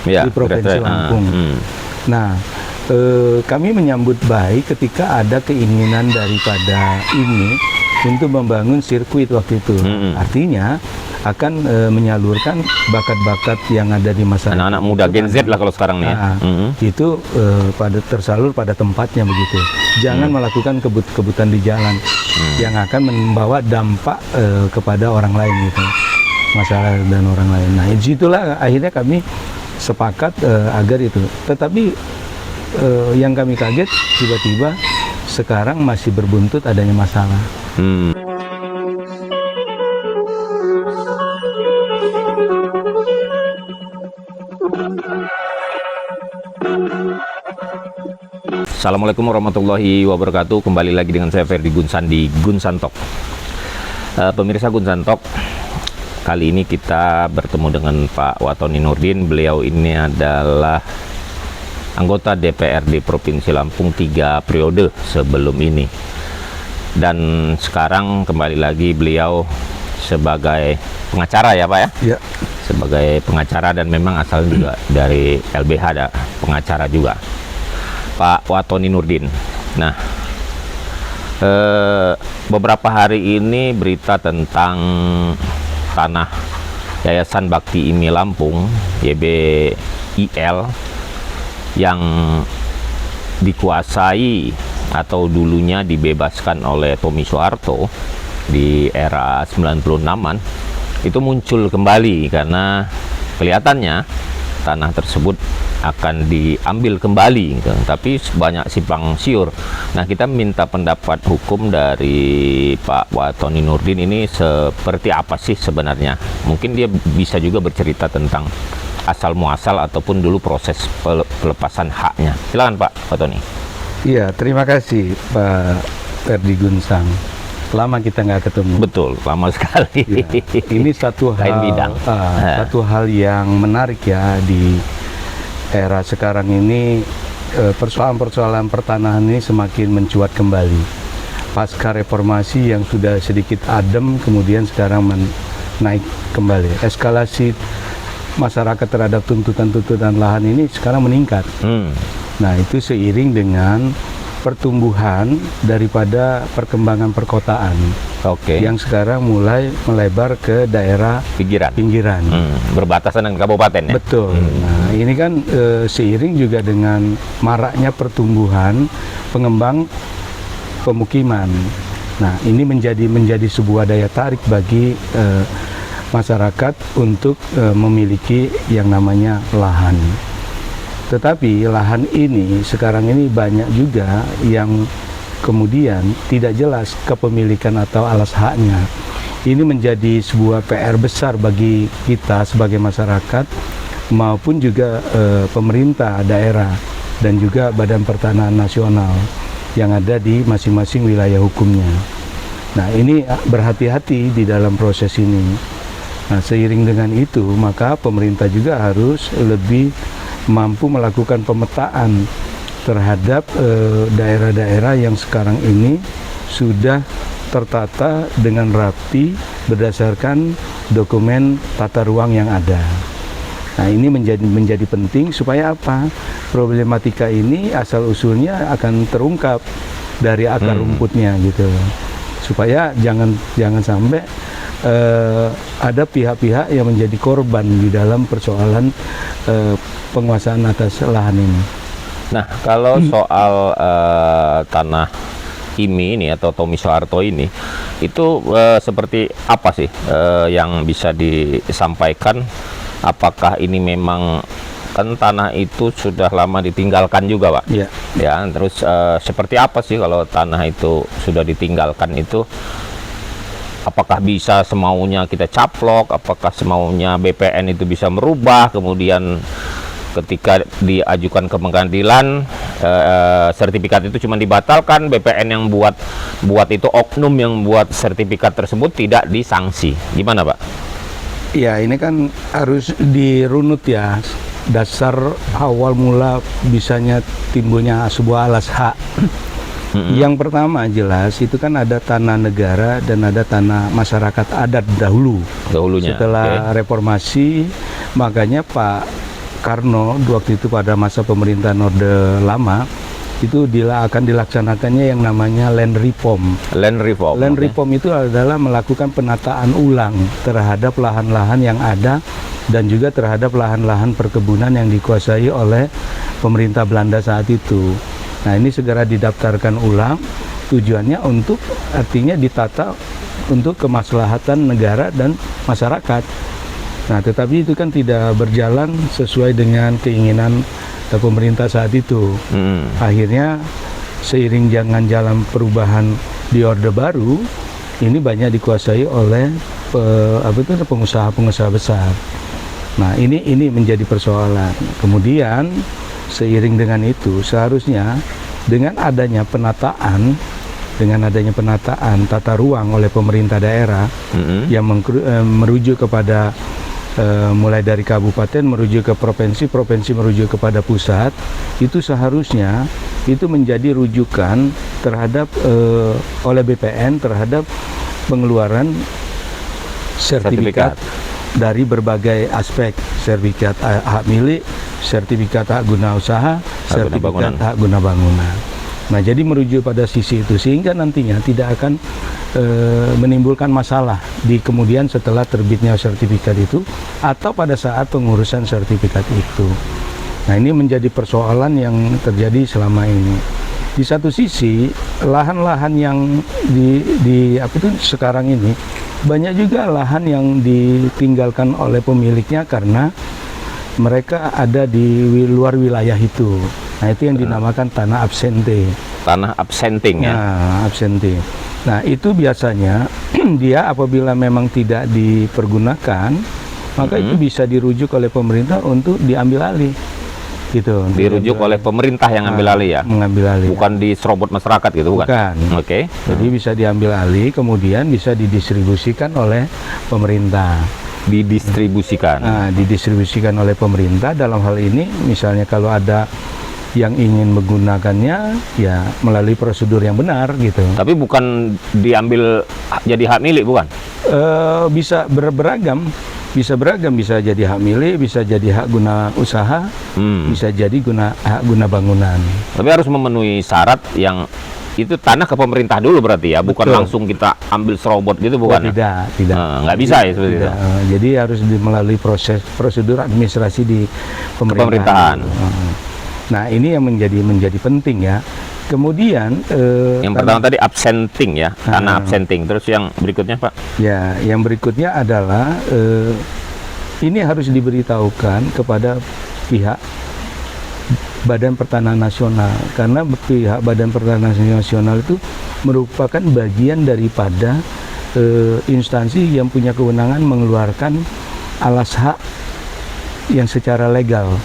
ya, di Provinsi Lampung. Nah, kami menyambut baik ketika ada keinginan daripada ini untuk membangun sirkuit waktu itu. Artinya akan menyalurkan bakat-bakat yang ada di masyarakat. Anak-anak muda Gen Z lah kalau sekarang nih ya. Itu tersalur pada tempatnya begitu. Jangan melakukan kebut-kebutan di jalan yang akan membawa dampak kepada orang lain gitu, masyarakat dan orang lain. Nah, disitulah akhirnya kami sepakat agar itu. Tetapi yang kami kaget tiba-tiba sekarang masih berbuntut adanya masalah. Assalamualaikum warahmatullahi wabarakatuh. Kembali lagi dengan saya Ferdi Gunsan di Gunsan Talk. Pemirsa Gunsan Talk, kali ini kita bertemu dengan Pak Wathoni Nurdin. Beliau ini adalah anggota DPRD Provinsi Lampung 3 periode sebelum ini. Dan sekarang kembali lagi beliau sebagai pengacara ya Pak ya? Ya. Sebagai pengacara dan memang asal juga dari LBH, ada pengacara juga. Pak Wathoni Nurdin. Nah, beberapa hari ini berita tentang tanah Yayasan Bakti IMI Lampung YBIL yang dikuasai atau dulunya dibebaskan oleh Tommy Soeharto di era 96-an itu muncul kembali karena kelihatannya tanah tersebut akan diambil kembali gitu. Tapi banyak simpang siur. Nah, kita minta pendapat hukum dari Pak Wathoni Nurdin ini seperti apa sih sebenarnya. Mungkin dia bisa juga bercerita tentang asal muasal ataupun dulu proses pelepasan haknya. Silakan Pak Wathoni. Iya, terima kasih Pak Ferdi Gunsang. Lama kita nggak ketemu. Betul, lama sekali. Ya, ini satu hal yang menarik ya di era sekarang ini. Persoalan-persoalan pertanahan ini semakin mencuat kembali. Pasca reformasi yang sudah sedikit adem, kemudian sekarang naik kembali. Eskalasi masyarakat terhadap tuntutan-tuntutan lahan ini sekarang meningkat. Nah, itu seiring dengan pertumbuhan daripada perkembangan perkotaan. Yang sekarang mulai melebar ke daerah pinggiran. Berbatasan dengan kabupaten ya? Betul. Nah, ini kan seiring juga dengan maraknya pertumbuhan pengembang pemukiman. Nah, ini menjadi sebuah daya tarik bagi masyarakat untuk memiliki yang namanya lahan. Tetapi lahan ini sekarang ini banyak juga yang kemudian tidak jelas kepemilikan atau alas haknya. Ini menjadi sebuah PR besar bagi kita sebagai masyarakat maupun juga pemerintah daerah dan juga Badan Pertanahan Nasional yang ada di masing-masing wilayah hukumnya. Nah, ini berhati-hati di dalam proses ini. Nah, seiring dengan itu maka pemerintah juga harus lebih mampu melakukan pemetaan terhadap daerah-daerah yang sekarang ini sudah tertata dengan rapi berdasarkan dokumen tata ruang yang ada. Nah, ini menjadi penting supaya apa? Problematika ini asal usulnya akan terungkap dari akar rumputnya gitu. Supaya jangan sampai ada pihak-pihak yang menjadi korban di dalam persoalan penguasaan atas lahan ini. Nah, kalau soal tanah IMI ini atau Tommy Soeharto ini, itu seperti apa sih yang bisa disampaikan? Apakah ini memang kan tanah itu sudah lama ditinggalkan juga, Pak? Iya. Ya, terus seperti apa sih kalau tanah itu sudah ditinggalkan itu? Apakah bisa semaunya kita caplok? Apakah semaunya BPN itu bisa merubah? Kemudian ketika diajukan ke pengadilan, sertifikat itu cuma dibatalkan, BPN yang buat itu oknum yang buat sertifikat tersebut tidak disanksi. Gimana, Pak? Ya, ini kan harus dirunut ya. Dasar awal mula bisanya timbulnya sebuah alas hak. Yang pertama jelas itu kan ada tanah negara dan ada tanah masyarakat adat dahulunya. Setelah reformasi, makanya Pak Karno waktu itu pada masa pemerintahan Orde Lama itu akan dilaksanakannya yang namanya land reform. Land reform. Land oke. reform itu adalah melakukan penataan ulang terhadap lahan-lahan yang ada dan juga terhadap lahan-lahan perkebunan yang dikuasai oleh pemerintah Belanda saat itu. Nah, ini segera didaftarkan ulang, tujuannya untuk artinya ditata untuk kemaslahatan negara dan masyarakat. Nah, tetapi itu kan tidak berjalan sesuai dengan keinginan pemerintah saat itu. Akhirnya seiring jalan perubahan di Orde Baru, ini banyak dikuasai oleh pengusaha-pengusaha besar. Nah, ini menjadi persoalan. Kemudian seiring dengan itu seharusnya dengan adanya penataan tata ruang oleh pemerintah daerah yang merujuk kepada mulai dari kabupaten merujuk ke provinsi, provinsi merujuk kepada pusat, itu seharusnya itu menjadi rujukan terhadap oleh BPN terhadap pengeluaran sertifikat dari berbagai aspek, sertifikat hak milik, sertifikat hak guna usaha, sertifikat hak guna bangunan. Nah, jadi merujuk pada sisi itu sehingga nantinya tidak akan menimbulkan masalah di kemudian setelah terbitnya sertifikat itu atau pada saat pengurusan sertifikat itu. Nah, ini menjadi persoalan yang terjadi selama ini. Di satu sisi lahan-lahan yang sekarang ini banyak juga lahan yang ditinggalkan oleh pemiliknya karena mereka ada di luar wilayah itu. Nah, itu yang dinamakan tanah absente. Tanah absenting ya. Nah, absente. Nah, itu biasanya dia apabila memang tidak dipergunakan, maka itu bisa dirujuk oleh pemerintah untuk diambil alih. Gitu. Dirujuk oleh pemerintah yang ambil alih ya. Mengambil alih. Bukan diserobot masyarakat gitu, bukan? Bukan. Oke. Jadi bisa diambil alih, kemudian bisa didistribusikan oleh pemerintah. Didistribusikan. Nah, didistribusikan oleh pemerintah dalam hal ini misalnya kalau ada yang ingin menggunakannya ya melalui prosedur yang benar gitu. Tapi bukan diambil jadi hak milik, bukan? Bisa beragam, bisa jadi hak milik, bisa jadi hak guna usaha, bisa jadi hak guna bangunan. Tapi harus memenuhi syarat yang itu tanah ke pemerintah dulu berarti ya, bukan Betul. langsung kita ambil serobot gitu, bukan? Tidak. Nggak bisa ya seperti itu. Jadi harus melalui prosedur administrasi di Pemerintahan. Nah, ini yang menjadi penting ya. Kemudian yang pertama tadi absenting ya, tanah absenting. Terus yang berikutnya, Pak? Ya, yang berikutnya adalah ini harus diberitahukan kepada pihak Badan Pertanahan Nasional, karena pihak Badan Pertanahan Nasional itu merupakan bagian daripada instansi yang punya kewenangan mengeluarkan alas hak yang secara legal,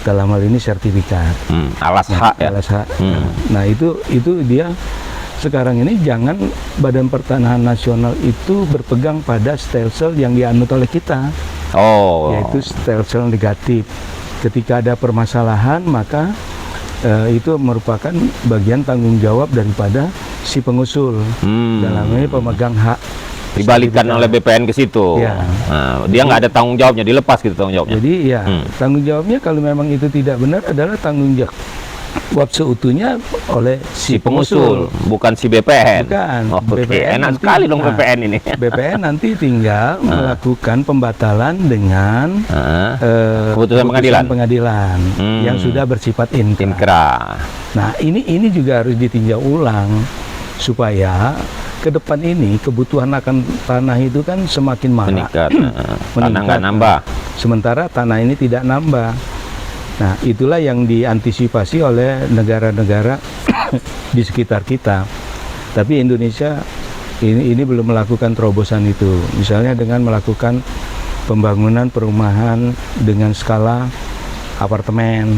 dalam hal ini sertifikat. Alas hak ya. Alas hak. Nah, itu dia sekarang ini jangan Badan Pertanahan Nasional itu berpegang pada stelsel yang dianut oleh kita, yaitu stelsel negatif. Ketika ada permasalahan, maka itu merupakan bagian tanggung jawab daripada si pengusul, dalam ini pemegang hak. Dibalikan oleh BPN ke situ. Ya. Nah, dia nggak ada tanggung jawabnya, dilepas gitu tanggung jawabnya. Jadi ya tanggung jawabnya kalau memang itu tidak benar adalah tanggung jawab seutuhnya oleh si pengusul, bukan si BPN. Bukan. Oke, enak sekali dong BPN ini. BPN nanti tinggal melakukan pembatalan dengan keputusan pengadilan yang sudah bersifat inkrah. Nah, ini juga harus ditinjau ulang supaya ke depan ini kebutuhan akan tanah itu kan semakin marak. Meningkat. Tanah nggak nambah. Sementara tanah ini tidak nambah. Nah, itulah yang diantisipasi oleh negara-negara di sekitar kita. Tapi Indonesia ini belum melakukan terobosan itu. Misalnya dengan melakukan pembangunan perumahan dengan skala apartemen.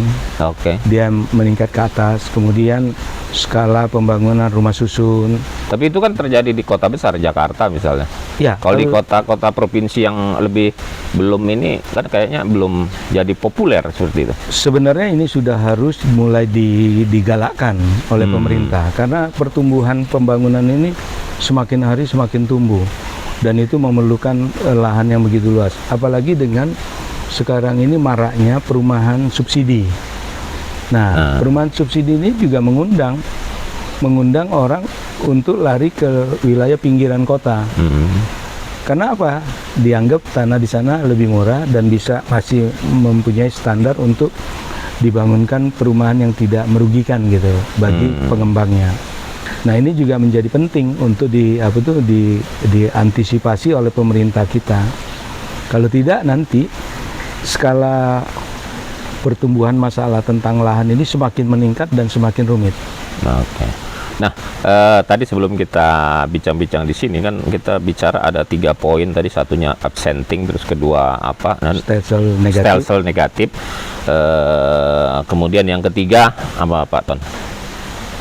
Dia meningkat ke atas, kemudian skala pembangunan rumah susun. Tapi itu kan terjadi di kota besar, Jakarta misalnya. Ya, kalau di kota-kota provinsi yang lebih belum ini kan kayaknya belum jadi populer seperti itu. Sebenarnya ini sudah harus mulai digalakkan oleh pemerintah, karena pertumbuhan pembangunan ini semakin hari semakin tumbuh dan itu memerlukan lahan yang begitu luas. Apalagi dengan sekarang ini maraknya perumahan subsidi. Nah, perumahan subsidi ini juga mengundang orang untuk lari ke wilayah pinggiran kota. Karena apa? Dianggap tanah di sana lebih murah dan masih mempunyai standar untuk dibangunkan perumahan yang tidak merugikan gitu bagi pengembangnya. Nah, ini juga menjadi penting untuk diantisipasi oleh pemerintah kita. Kalau tidak, nanti skala pertumbuhan masalah tentang lahan ini semakin meningkat dan semakin rumit. Oke. Nah, tadi sebelum kita bincang-bincang di sini kan kita bicara ada 3 poin tadi, satunya absenting, terus kedua apa? Stelsel negatif. Kemudian yang ketiga apa Pak Ton?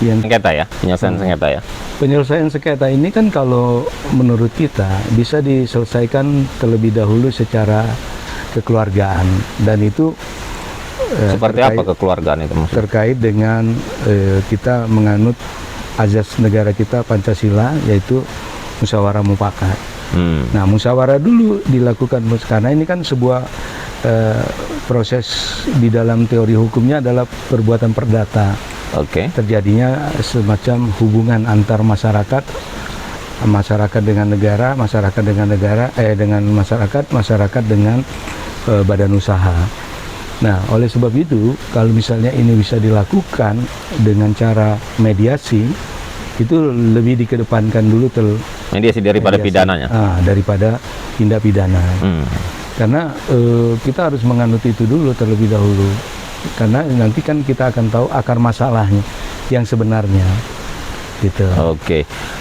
Sengketa ya, penyelesaian sengketa ya. Penyelesaian sengketa ini kan kalau menurut kita bisa diselesaikan terlebih dahulu secara kekeluargaan, dan itu seperti apa kekeluargaan itu maksudnya? Terkait dengan kita menganut azas negara kita Pancasila, yaitu musyawarah mufakat. Nah, musyawarah dulu dilakukan karena ini kan sebuah proses di dalam teori hukumnya adalah perbuatan perdata. Terjadinya semacam hubungan antar masyarakat dengan negara, masyarakat dengan masyarakat dengan badan usaha. Nah, oleh sebab itu, kalau misalnya ini bisa dilakukan dengan cara mediasi, itu lebih dikedepankan dulu mediasi daripada pidananya. Daripada tindak pidana. Karena kita harus menganut itu dulu terlebih dahulu. Karena nanti kan kita akan tahu akar masalahnya yang sebenarnya. Gitu.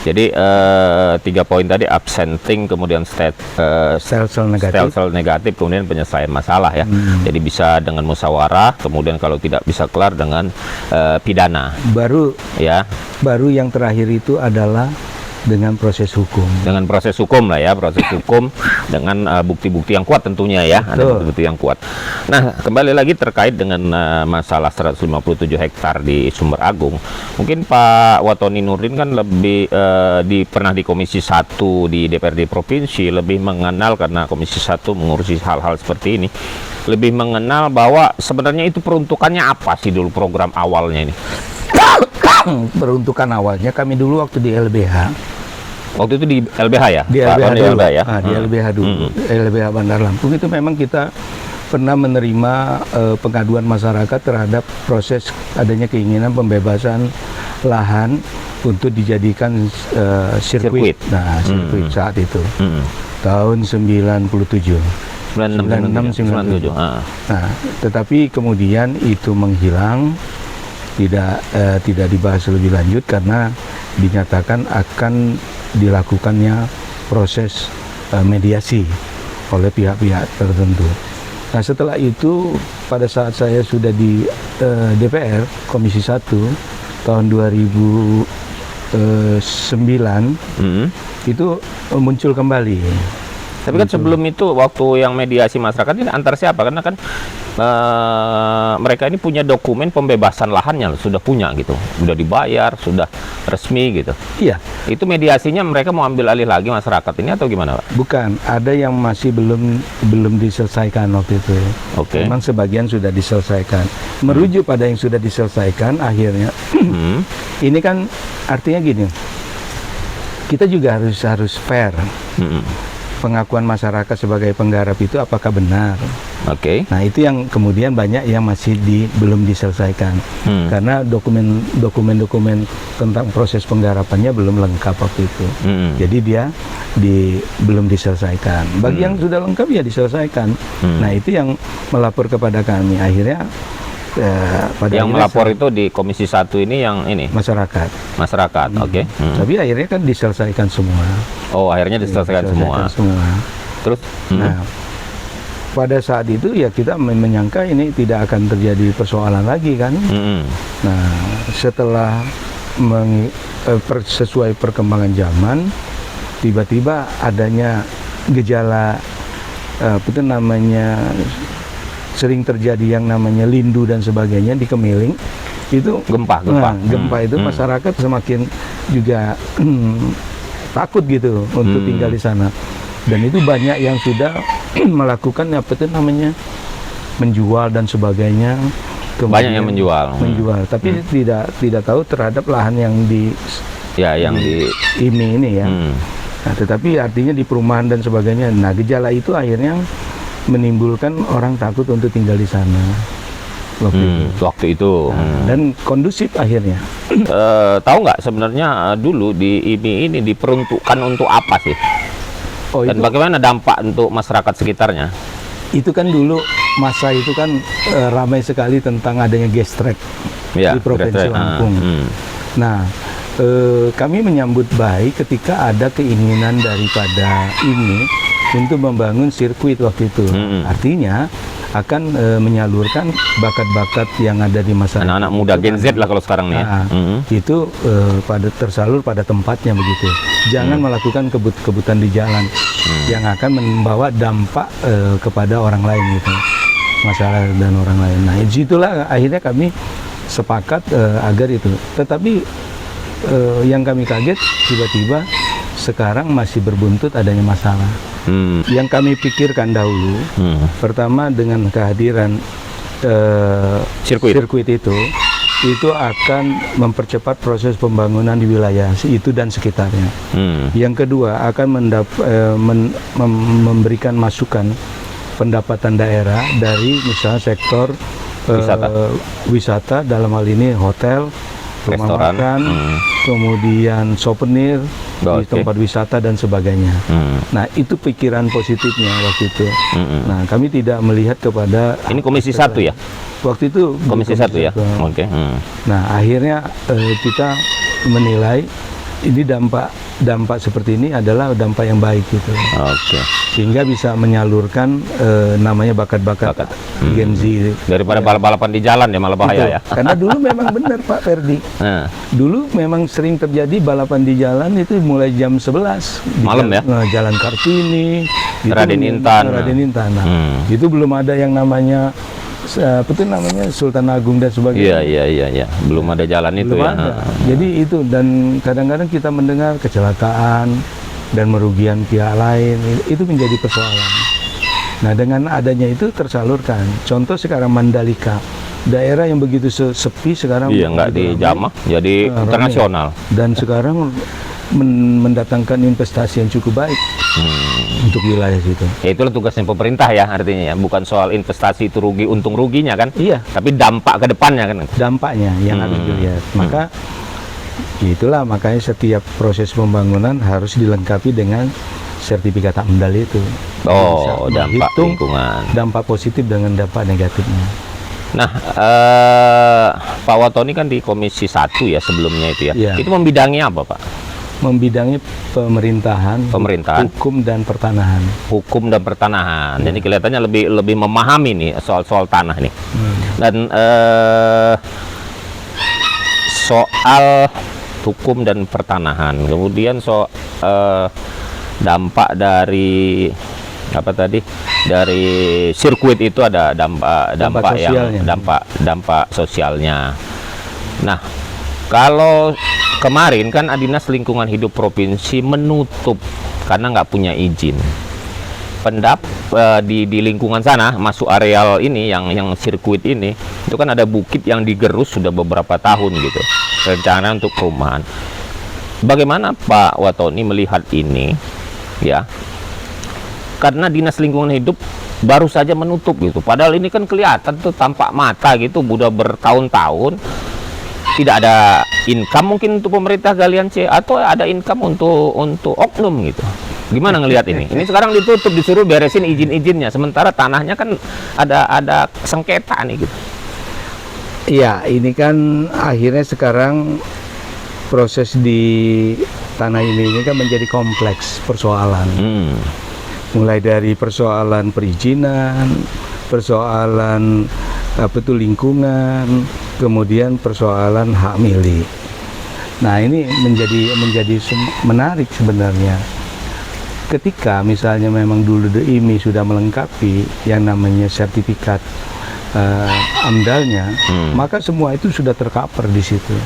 Jadi 3 poin tadi, absenting, kemudian stelsel negatif, kemudian penyelesaian masalah ya. Jadi bisa dengan musyawarah, kemudian kalau tidak bisa kelar dengan pidana. Baru yang terakhir itu adalah dengan proses hukum. Dengan proses hukum lah ya, proses hukum dengan bukti-bukti yang kuat tentunya ya, ada bukti-bukti yang kuat. Nah, kembali lagi terkait dengan masalah 157 hektar di Sumber Agung. Mungkin Pak Watoni Nurdin kan lebih pernah di Komisi 1 di DPRD Provinsi, lebih mengenal karena Komisi 1 mengurusi hal-hal seperti ini. Lebih mengenal bahwa sebenarnya itu peruntukannya apa sih dulu program awalnya ini? Peruntukan awalnya kami dulu waktu di LBH. Waktu itu di LBH ya? Di LBH dulu. LBH Bandar Lampung itu memang kita pernah menerima pengaduan masyarakat terhadap proses adanya keinginan pembebasan lahan untuk dijadikan sirkuit. Nah, sirkuit saat itu. Tahun 97. 96. Nah, tetapi kemudian itu menghilang. Tidak dibahas lebih lanjut karena dinyatakan akan dilakukannya proses mediasi oleh pihak-pihak tertentu. Nah, setelah itu pada saat saya sudah di DPR Komisi 1 tahun 2009 itu muncul kembali. Tapi kan sebelum itu waktu yang mediasi masyarakat ini antar siapa? Karena kan mereka ini punya dokumen pembebasan lahannya, sudah punya gitu, sudah dibayar, sudah resmi gitu. Iya. Itu mediasinya mereka mau ambil alih lagi masyarakat ini atau gimana, Pak? Bukan, ada yang masih belum diselesaikan waktu itu. Memang sebagian sudah diselesaikan. Merujuk pada yang sudah diselesaikan akhirnya. Ini kan artinya gini. Kita juga harus fair. Pengakuan masyarakat sebagai penggarap itu apakah benar? Nah, itu yang kemudian banyak yang masih belum diselesaikan karena dokumen tentang proses penggarapannya belum lengkap waktu itu. Jadi dia belum diselesaikan. Bagi yang sudah lengkap ya diselesaikan. Nah, itu yang melapor kepada kami. Akhirnya yang melapor itu di Komisi 1 ini yang ini masyarakat. Tapi akhirnya kan diselesaikan semua. Akhirnya diselesaikan semua. Terus nah, pada saat itu ya kita menyangka ini tidak akan terjadi persoalan lagi kan. Nah, setelah sesuai perkembangan zaman, tiba-tiba adanya gejala itu namanya sering terjadi yang namanya lindu dan sebagainya di Kemiling itu gempa itu masyarakat semakin juga takut gitu untuk tinggal di sana, dan itu banyak yang sudah melakukan apa itu namanya menjual dan sebagainya. Banyak yang menjual. Tapi tidak tahu terhadap lahan yang di IMI ini ya. Nah, tetapi artinya di perumahan dan sebagainya. Nah, gejala itu akhirnya menimbulkan orang takut untuk tinggal di sana waktu itu. Dan kondusif akhirnya. Tahu nggak sebenarnya dulu di IMI ini diperuntukkan untuk apa sih? Dan bagaimana dampak untuk masyarakat sekitarnya? Itu kan dulu masa itu kan ramai sekali tentang adanya gas trap di Provinsi Lampung. Nah, kami menyambut baik ketika ada keinginan daripada ini untuk membangun sirkuit waktu itu. Artinya akan menyalurkan bakat-bakat yang ada di masyarakat. Anak-anak muda Gen Z lah kalau sekarang nih. Itu tersalur pada tempatnya begitu. Jangan melakukan kebut-kebutan di jalan yang akan membawa dampak kepada orang lain gitu, masalah dan orang lain. Nah, disitulah akhirnya kami sepakat agar itu. Tetapi yang kami kaget tiba-tiba sekarang masih berbuntut adanya masalah. Yang kami pikirkan dahulu, pertama dengan kehadiran sirkuit itu akan mempercepat proses pembangunan di wilayah itu dan sekitarnya. Yang kedua akan memberikan masukan pendapatan daerah dari misalnya sektor wisata dalam hal ini hotel, rumah makan, kemudian souvenir di tempat wisata dan sebagainya. Nah, itu pikiran positifnya waktu itu. Nah, kami tidak melihat kepada ini Komisi 1 ya? Waktu itu Komisi 1 ya? Oke. Nah, akhirnya kita menilai ini dampak seperti ini adalah dampak yang baik gitu. Sehingga bisa menyalurkan namanya bakat-bakat Gen Z. Daripada balap-balapan di jalan ya malah bahaya ya. Karena dulu memang benar Pak Ferdi. Dulu memang sering terjadi balapan di jalan itu mulai jam 11 malam ya. Jalan Kartini, Raden Intan. Nah, itu belum ada yang namanya apa itu namanya Sultan Agung dan sebagainya. Iya. Belum ada jalan itu ya. Jadi itu, dan kadang-kadang kita mendengar kecelakaan dan merugian pihak lain, itu menjadi persoalan. Nah, dengan adanya itu tersalurkan. Contoh sekarang Mandalika, daerah yang begitu sepi sekarang nggak dijamah, jadi internasional. Dan sekarang mendatangkan investasi yang cukup baik untuk wilayah situ. Ya itulah tugasnya pemerintah ya, artinya ya, bukan soal investasi itu rugi untung ruginya kan, tapi dampak ke depannya kan. Dampaknya yang harus dilihat. Maka itulah makanya setiap proses pembangunan harus dilengkapi dengan sertifikat AMDAL itu. Dampak lingkungan. Dampak positif dengan dampak negatifnya. Nah, Pak Watoni kan di Komisi 1 ya sebelumnya itu ya. Itu membidangi apa Pak? Membidangi pemerintahan, hukum dan pertanahan. Jadi kelihatannya lebih memahami nih soal tanah nih. Dan soal hukum dan pertanahan, kemudian dampak dari apa tadi, dari sirkuit itu ada dampak sosialnya. Nah, kalau kemarin kan Dinas Lingkungan Hidup Provinsi menutup karena nggak punya izin. Di lingkungan sana masuk areal ini yang sirkuit ini itu kan ada bukit yang digerus sudah beberapa tahun gitu, rencana untuk perumahan. Bagaimana Pak Watoni melihat ini ya, karena Dinas Lingkungan Hidup baru saja menutup gitu, padahal ini kan kelihatan tuh tampak mata gitu, udah bertahun-tahun tidak ada income mungkin untuk pemerintah Galian C, atau ada income untuk oknum gitu. Gimana ngelihat ini? Ini sekarang ditutup, disuruh beresin izin-izinnya, sementara tanahnya kan ada sengketa nih gitu. Iya, ini kan akhirnya sekarang proses di tanah ini kan menjadi kompleks persoalan. Mulai dari persoalan perizinan, persoalan lingkungan, kemudian persoalan hak milik. Nah, ini menjadi menarik sebenarnya. Ketika misalnya memang dulu IMI sudah melengkapi yang namanya sertifikat AMDAL-nya, maka semua itu sudah tercover di situ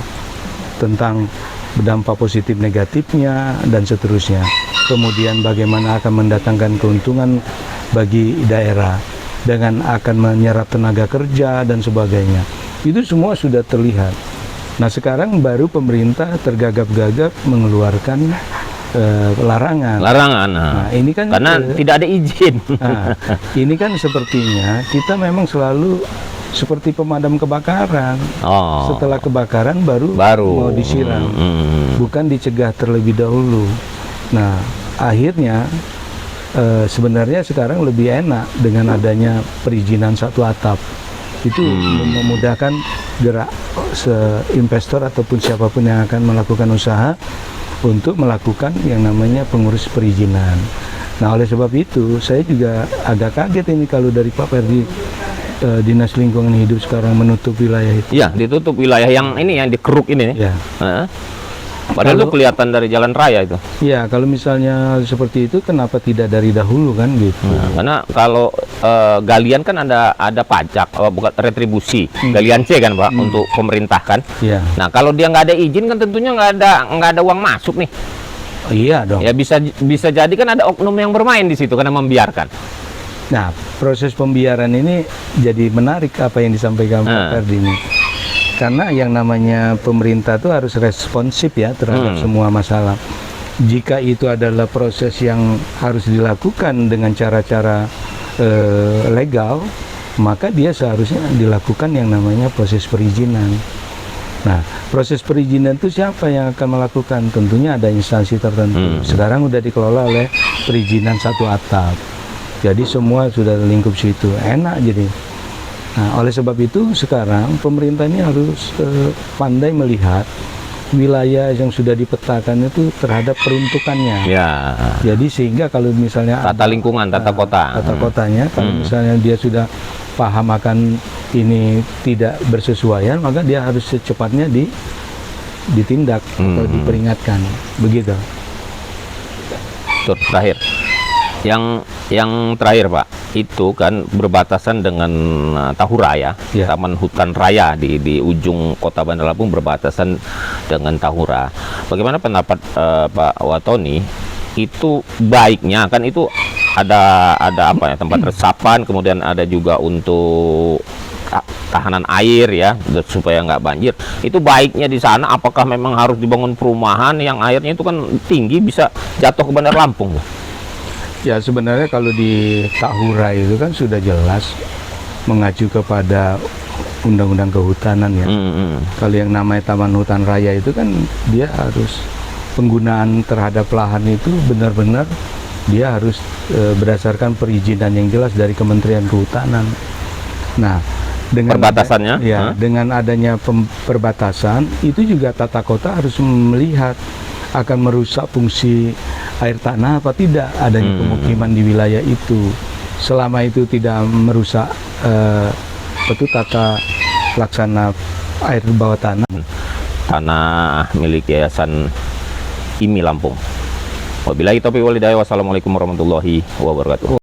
tentang berdampak positif negatifnya dan seterusnya. Kemudian bagaimana akan mendatangkan keuntungan bagi daerah. dengan akan menyerap tenaga kerja dan sebagainya. Itu semua sudah terlihat. Nah, sekarang baru pemerintah tergagap-gagap mengeluarkan larangan. Nah, ini kan karena tidak ada izin. Nah, ini kan sepertinya kita memang selalu seperti pemadam kebakaran. Setelah kebakaran baru mau disiram, bukan dicegah terlebih dahulu. Nah, akhirnya sebenarnya sekarang lebih enak dengan adanya perizinan satu atap. Itu memudahkan gerak investor ataupun siapapun yang akan melakukan usaha untuk melakukan yang namanya pengurus perizinan. Nah, oleh sebab itu saya juga agak kaget ini kalau dari Pak Perdi, Dinas Lingkungan Hidup sekarang menutup wilayah itu. Iya, ditutup wilayah yang ini yang dikeruk ini. Ya. Padahal itu kelihatan dari jalan raya itu. Iya, kalau misalnya seperti itu kenapa tidak dari dahulu kan gitu. Nah, karena kalau galian kan ada pajak, bukan retribusi. Galian C kan Pak, untuk pemerintah kan. Iya. Nah, kalau dia nggak ada izin kan tentunya nggak ada uang masuk nih. Oh, iya dong. Ya bisa jadi kan ada oknum yang bermain di situ karena membiarkan. Nah, proses pembiaran ini jadi menarik apa yang disampaikan Pak Perdi ini. Karena yang namanya pemerintah itu harus responsif ya terhadap semua masalah. Jika itu adalah proses yang harus dilakukan dengan cara-cara legal, maka dia seharusnya dilakukan yang namanya proses perizinan. Nah, proses perizinan itu siapa yang akan melakukan? Tentunya ada instansi tertentu. Sekarang udah dikelola oleh perizinan satu atap. Jadi semua sudah lingkup situ, enak jadi. Nah, oleh sebab itu sekarang pemerintah ini harus pandai melihat wilayah yang sudah dipetakan itu terhadap peruntukannya. Ya. Jadi sehingga kalau misalnya tata lingkungan, tata kota. Tata kotanya, kalau misalnya dia sudah paham akan ini tidak bersesuaian, maka dia harus secepatnya ditindak atau diperingatkan. Begitu. Terakhir. Yang terakhir Pak, itu kan berbatasan dengan Tahura ya, Taman Hutan Raya di ujung kota Bandar Lampung berbatasan dengan Tahura. Bagaimana pendapat Pak Watoni? Itu baiknya kan itu ada apa ya, tempat resapan, kemudian ada juga untuk tahanan air ya supaya nggak banjir. Itu baiknya di sana apakah memang harus dibangun perumahan yang airnya itu kan tinggi bisa jatuh ke Bandar Lampung? Ya, sebenarnya kalau di Tahura itu kan sudah jelas mengacu kepada Undang-Undang Kehutanan ya. Kalau yang namanya Taman Hutan Raya itu kan dia harus penggunaan terhadap lahan itu benar-benar dia harus berdasarkan perizinan yang jelas dari Kementerian Kehutanan. Nah, dengan perbatasannya dengan adanya perbatasan itu juga tata kota harus melihat akan merusak fungsi air tanah apa tidak adanya pemukiman di wilayah itu. Selama itu tidak merusak tata laksana air bawah tanah. Tanah milik Yayasan IMI Lampung. Wabillahi taufiq wal hidayah. Wassalamualaikum warahmatullahi wabarakatuh.